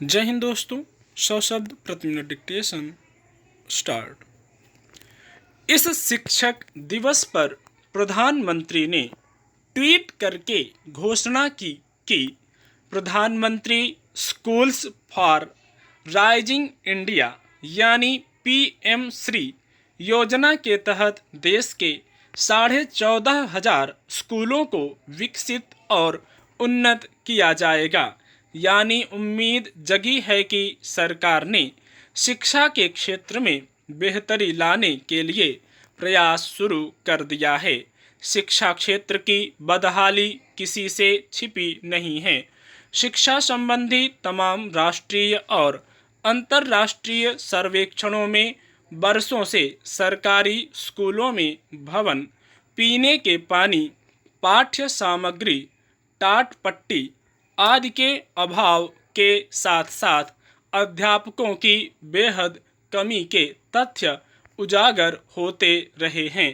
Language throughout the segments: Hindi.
जय हिंद दोस्तों। 100 शब्द प्रति मिनट डिक्टेशन स्टार्ट। इस शिक्षक दिवस पर प्रधानमंत्री ने ट्वीट करके घोषणा की कि प्रधानमंत्री स्कूल्स फॉर राइजिंग इंडिया यानी पीएम श्री योजना के तहत देश के 14,500 स्कूलों को विकसित और उन्नत किया जाएगा। यानी उम्मीद जगी है कि सरकार ने शिक्षा के क्षेत्र में बेहतरी लाने के लिए प्रयास शुरू कर दिया है। शिक्षा क्षेत्र की बदहाली किसी से छिपी नहीं है। शिक्षा संबंधी तमाम राष्ट्रीय और अंतर्राष्ट्रीय सर्वेक्षणों में वर्षों से सरकारी स्कूलों में भवन, पीने के पानी, पाठ्य सामग्री, टाट पट्टी आदि के अभाव के साथ साथ अध्यापकों की बेहद कमी के तथ्य उजागर होते रहे हैं।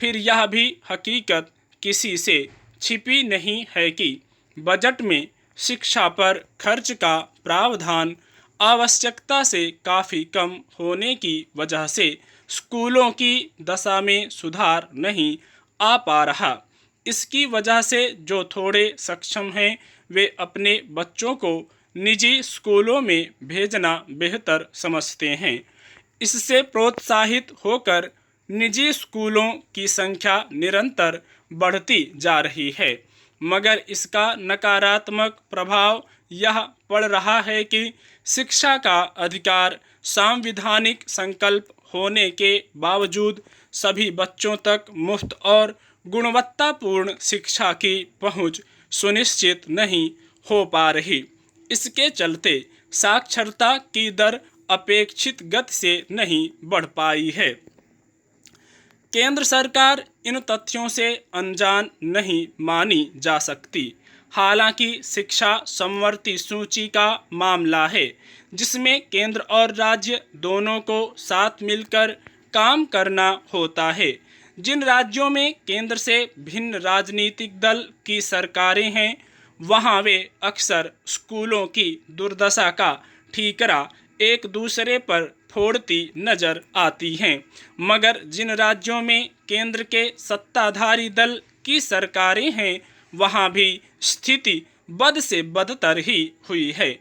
फिर यह भी हकीकत किसी से छिपी नहीं है कि बजट में शिक्षा पर खर्च का प्रावधान आवश्यकता से काफ़ी कम होने की वजह से स्कूलों की दशा में सुधार नहीं आ पा रहा। इसकी वजह से जो थोड़े सक्षम हैं वे अपने बच्चों को निजी स्कूलों में भेजना बेहतर समझते हैं। इससे प्रोत्साहित होकर निजी स्कूलों की संख्या निरंतर बढ़ती जा रही है, मगर इसका नकारात्मक प्रभाव यह पड़ रहा है कि शिक्षा का अधिकार संवैधानिक संकल्प होने के बावजूद सभी बच्चों तक मुफ्त और गुणवत्तापूर्ण शिक्षा की पहुंच सुनिश्चित नहीं हो पा रही। इसके चलते साक्षरता की दर अपेक्षित गति से नहीं बढ़ पाई है। केंद्र सरकार इन तथ्यों से अनजान नहीं मानी जा सकती। हालांकि शिक्षा समवर्ती सूची का मामला है, जिसमें केंद्र और राज्य दोनों को साथ मिलकर काम करना होता है। जिन राज्यों में केंद्र से भिन्न राजनीतिक दल की सरकारें हैं, वहां वे अक्सर स्कूलों की दुर्दशा का ठीकरा एक दूसरे पर फोड़ती नजर आती हैं। मगर जिन राज्यों में केंद्र के सत्ताधारी दल की सरकारें हैं, वहां भी स्थिति बद से बदतर ही हुई है।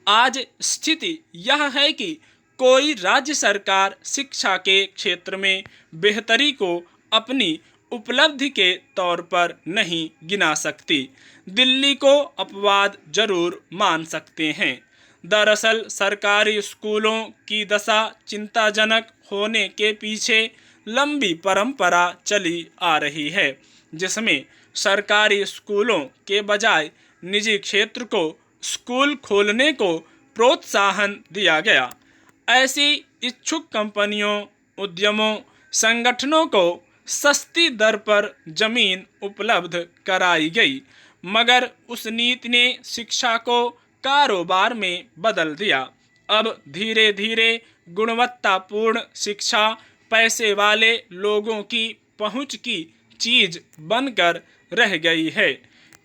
आज स्थिति यह है कि कोई राज्य सरकार शिक्षा के क्षेत्र में बेहतरी को अपनी उपलब्धि के तौर पर नहीं गिना सकती। दिल्ली को अपवाद जरूर मान सकते हैं। दरअसल सरकारी स्कूलों की दशा चिंताजनक होने के पीछे लंबी परंपरा चली आ रही है, जिसमें सरकारी स्कूलों के बजाय निजी क्षेत्र को स्कूल खोलने को प्रोत्साहन दिया गया। ऐसी इच्छुक कंपनियों, उद्यमों, संगठनों को सस्ती दर पर जमीन उपलब्ध कराई गई, मगर उस नीति ने शिक्षा को कारोबार में बदल दिया। अब धीरे धीरे गुणवत्तापूर्ण शिक्षा पैसे वाले लोगों की पहुंच की चीज बनकर रह गई है।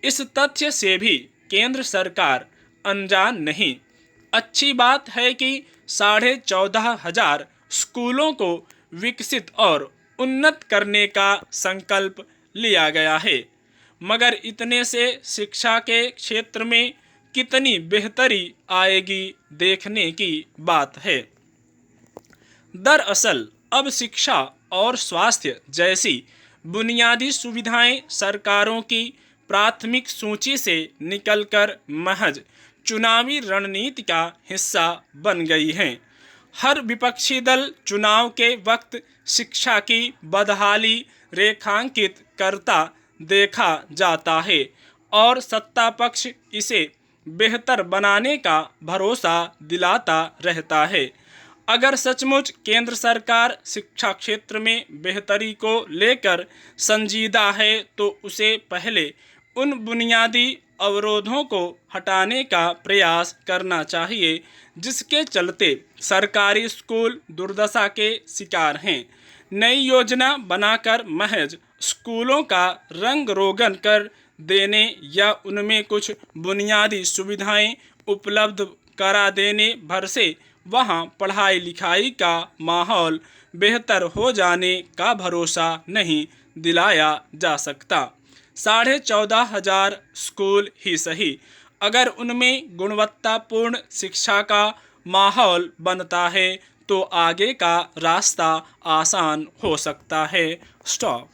इस तथ्य से भी केंद्र सरकार अनजान नहीं। अच्छी बात है कि 14,500 स्कूलों को विकसित और उन्नत करने का संकल्प लिया गया है, मगर इतने से शिक्षा के क्षेत्र में कितनी बेहतरी आएगी देखने की बात है। दरअसल अब शिक्षा और स्वास्थ्य जैसी बुनियादी सुविधाएं सरकारों की प्राथमिक सूची से निकलकर महज चुनावी रणनीति का हिस्सा बन गई हैं। हर विपक्षी दल चुनाव के वक्त शिक्षा की बदहाली रेखांकित करता देखा जाता है और सत्ता पक्ष इसे बेहतर बनाने का भरोसा दिलाता रहता है। अगर सचमुच केंद्र सरकार शिक्षा क्षेत्र में बेहतरी को लेकर संजीदा है, तो उसे पहले उन बुनियादी अवरोधों को हटाने का प्रयास करना चाहिए जिसके चलते सरकारी स्कूल दुर्दशा के शिकार हैं। नई योजना बनाकर महज स्कूलों का रंग रोगन कर देने या उनमें कुछ बुनियादी सुविधाएं उपलब्ध करा देने भर से वहाँ पढ़ाई लिखाई का माहौल बेहतर हो जाने का भरोसा नहीं दिलाया जा सकता। 14,500 स्कूल ही सही, अगर उनमें गुणवत्तापूर्ण शिक्षा का माहौल बनता है तो आगे का रास्ता आसान हो सकता है। स्टॉप।